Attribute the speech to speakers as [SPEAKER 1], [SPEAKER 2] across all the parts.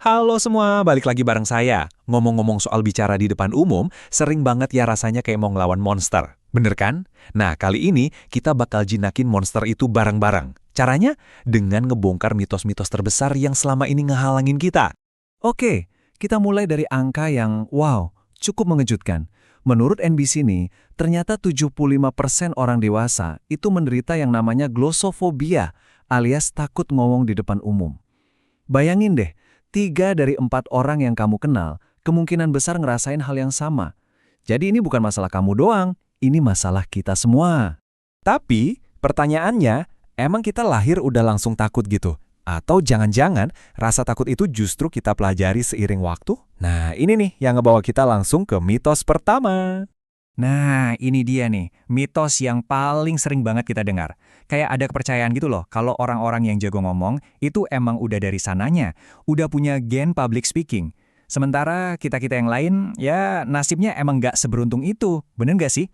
[SPEAKER 1] Halo semua, balik lagi bareng saya. Ngomong-ngomong soal bicara di depan umum, sering banget ya rasanya kayak mau ngelawan monster. Bener kan? Nah, kali ini kita bakal jinakin monster itu bareng-bareng. Caranya? Dengan ngebongkar mitos-mitos terbesar yang selama ini ngehalangin kita.
[SPEAKER 2] Oke, kita mulai dari angka yang wow, cukup mengejutkan. Menurut NBC nih, ternyata 75% orang dewasa itu menderita yang namanya glossophobia alias takut ngomong di depan umum. Bayangin deh, 3 dari 4 orang yang kamu kenal kemungkinan besar ngerasain hal yang sama. Jadi ini bukan masalah kamu doang, ini masalah kita semua.
[SPEAKER 1] Tapi, pertanyaannya, emang kita lahir udah langsung takut gitu? Atau jangan-jangan rasa takut itu justru kita pelajari seiring waktu? Nah, ini nih yang ngebawa kita langsung ke mitos pertama.
[SPEAKER 3] Nah, ini dia nih, mitos yang paling sering banget kita dengar. Kayak ada kepercayaan gitu loh, kalau orang-orang yang jago ngomong, itu emang udah dari sananya, udah punya gen public speaking. Sementara kita-kita yang lain, ya nasibnya emang nggak seberuntung itu, bener nggak sih?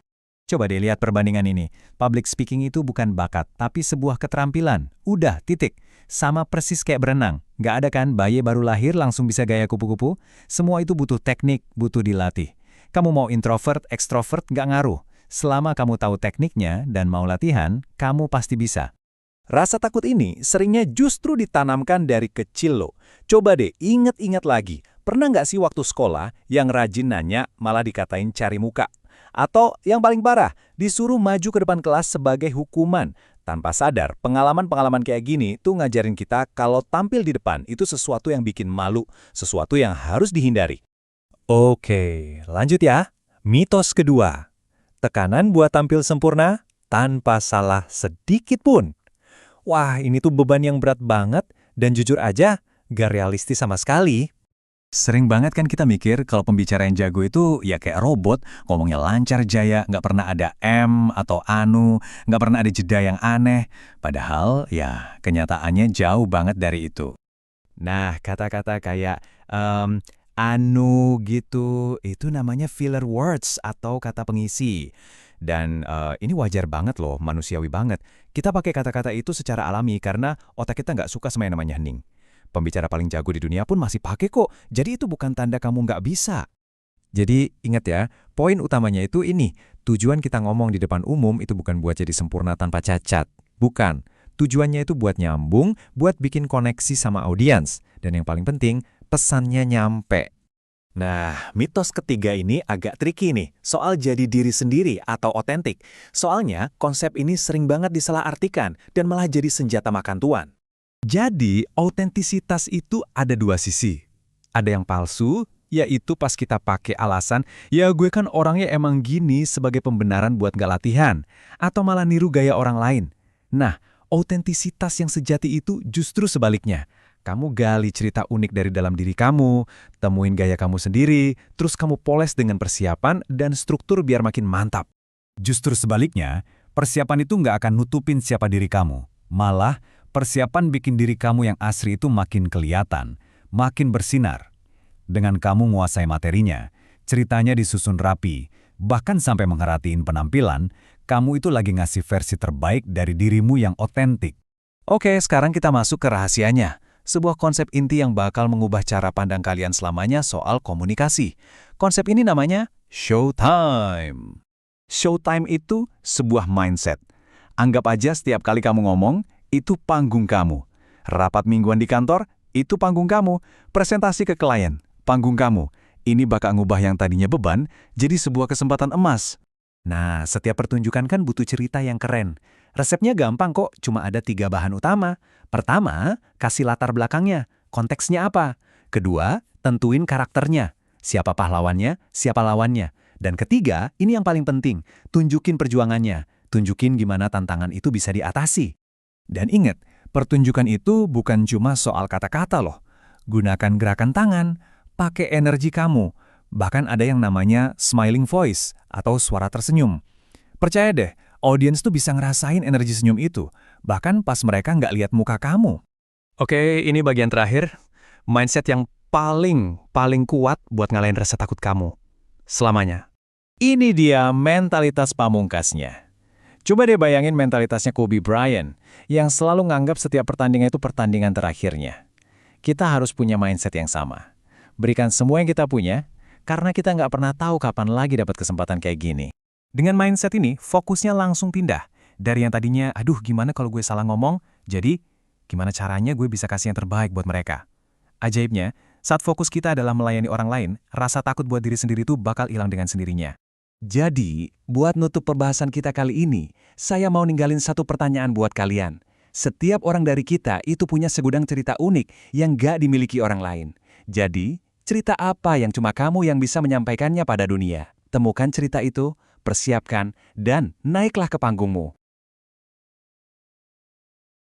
[SPEAKER 3] Coba deh lihat perbandingan ini. Public speaking itu bukan bakat, tapi sebuah keterampilan. Udah, titik. Sama persis kayak berenang. Nggak ada kan bayi baru lahir langsung bisa gaya kupu-kupu? Semua itu butuh teknik, butuh dilatih. Kamu mau introvert, ekstrovert, nggak ngaruh. Selama kamu tahu tekniknya dan mau latihan, kamu pasti bisa.
[SPEAKER 1] Rasa takut ini seringnya justru ditanamkan dari kecil loh. Coba deh inget-inget lagi, pernah nggak sih waktu sekolah yang rajin nanya malah dikatain cari muka? Atau yang paling parah, disuruh maju ke depan kelas sebagai hukuman. Tanpa sadar, pengalaman-pengalaman kayak gini tuh ngajarin kita kalau tampil di depan itu sesuatu yang bikin malu, sesuatu yang harus dihindari.
[SPEAKER 2] Oke, lanjut ya. Mitos kedua. Tekanan buat tampil sempurna tanpa salah sedikit pun. Wah, ini tuh beban yang berat banget dan jujur aja, gak realistis sama sekali.
[SPEAKER 3] Sering banget kan kita mikir kalau pembicara yang jago itu ya kayak robot, ngomongnya lancar jaya, nggak pernah ada M atau anu, nggak pernah ada jeda yang aneh. Padahal ya kenyataannya jauh banget dari itu.
[SPEAKER 1] Nah, kata-kata kayak anu gitu, itu namanya filler words atau kata pengisi. Dan ini wajar banget loh, manusiawi banget. Kita pakai kata-kata itu secara alami karena otak kita nggak suka sama yang namanya hening. Pembicara paling jago di dunia pun masih pakai kok, jadi itu bukan tanda kamu nggak bisa.
[SPEAKER 2] Jadi ingat ya, poin utamanya itu ini, tujuan kita ngomong di depan umum itu bukan buat jadi sempurna tanpa cacat. Bukan. Tujuannya itu buat nyambung, buat bikin koneksi sama audiens. Dan yang paling penting, pesannya nyampe.
[SPEAKER 1] Nah, mitos ketiga ini agak tricky nih, soal jadi diri sendiri atau otentik. Soalnya, konsep ini sering banget disalahartikan dan malah jadi senjata makan tuan.
[SPEAKER 2] Jadi, autentisitas itu ada dua sisi. Ada yang palsu, yaitu pas kita pakai alasan, ya gue kan orangnya emang gini sebagai pembenaran buat gak latihan, atau malah niru gaya orang lain. Nah, autentisitas yang sejati itu justru sebaliknya. Kamu gali cerita unik dari dalam diri kamu, temuin gaya kamu sendiri, terus kamu poles dengan persiapan dan struktur biar makin mantap.
[SPEAKER 3] Justru sebaliknya, persiapan itu nggak akan nutupin siapa diri kamu. Malah, persiapan bikin diri kamu yang asli itu makin kelihatan, makin bersinar. Dengan kamu menguasai materinya, ceritanya disusun rapi, bahkan sampai mengherhatiin penampilan, kamu itu lagi ngasih versi terbaik dari dirimu yang otentik.
[SPEAKER 2] Oke, sekarang kita masuk ke rahasianya. Sebuah konsep inti yang bakal mengubah cara pandang kalian selamanya soal komunikasi. Konsep ini namanya showtime. Showtime itu sebuah mindset. Anggap aja setiap kali kamu ngomong, itu panggung kamu. Rapat mingguan di kantor, itu panggung kamu. Presentasi ke klien, panggung kamu. Ini bakal ngubah yang tadinya beban, jadi sebuah kesempatan emas. Nah, setiap pertunjukan kan butuh cerita yang keren. Resepnya gampang kok, cuma ada 3 bahan utama. Pertama, kasih latar belakangnya, konteksnya apa. Kedua, tentuin karakternya, siapa pahlawannya, siapa lawannya. Dan ketiga, ini yang paling penting, tunjukin perjuangannya, tunjukin gimana tantangan itu bisa diatasi. Dan ingat, pertunjukan itu bukan cuma soal kata-kata loh. Gunakan gerakan tangan, pakai energi kamu. Bahkan ada yang namanya smiling voice atau suara tersenyum. Percaya deh, audiens tuh bisa ngerasain energi senyum itu, bahkan pas mereka nggak lihat muka kamu.
[SPEAKER 1] Oke, ini bagian terakhir. Mindset yang paling kuat buat ngalahin rasa takut kamu. Selamanya.
[SPEAKER 2] Ini dia mentalitas pamungkasnya. Coba deh bayangin mentalitasnya Kobe Bryant, yang selalu nganggap setiap pertandingan itu pertandingan terakhirnya. Kita harus punya mindset yang sama. Berikan semua yang kita punya, karena kita nggak pernah tahu kapan lagi dapat kesempatan kayak gini. Dengan mindset ini, fokusnya langsung pindah. Dari yang tadinya, aduh gimana kalau gue salah ngomong, jadi gimana caranya gue bisa kasih yang terbaik buat mereka. Ajaibnya, saat fokus kita adalah melayani orang lain, rasa takut buat diri sendiri itu bakal hilang dengan sendirinya. Jadi, buat nutup pembahasan kita kali ini, saya mau ninggalin satu pertanyaan buat kalian. Setiap orang dari kita itu punya segudang cerita unik yang gak dimiliki orang lain. Jadi, cerita apa yang cuma kamu yang bisa menyampaikannya pada dunia? Temukan cerita itu, persiapkan, dan naiklah ke panggungmu.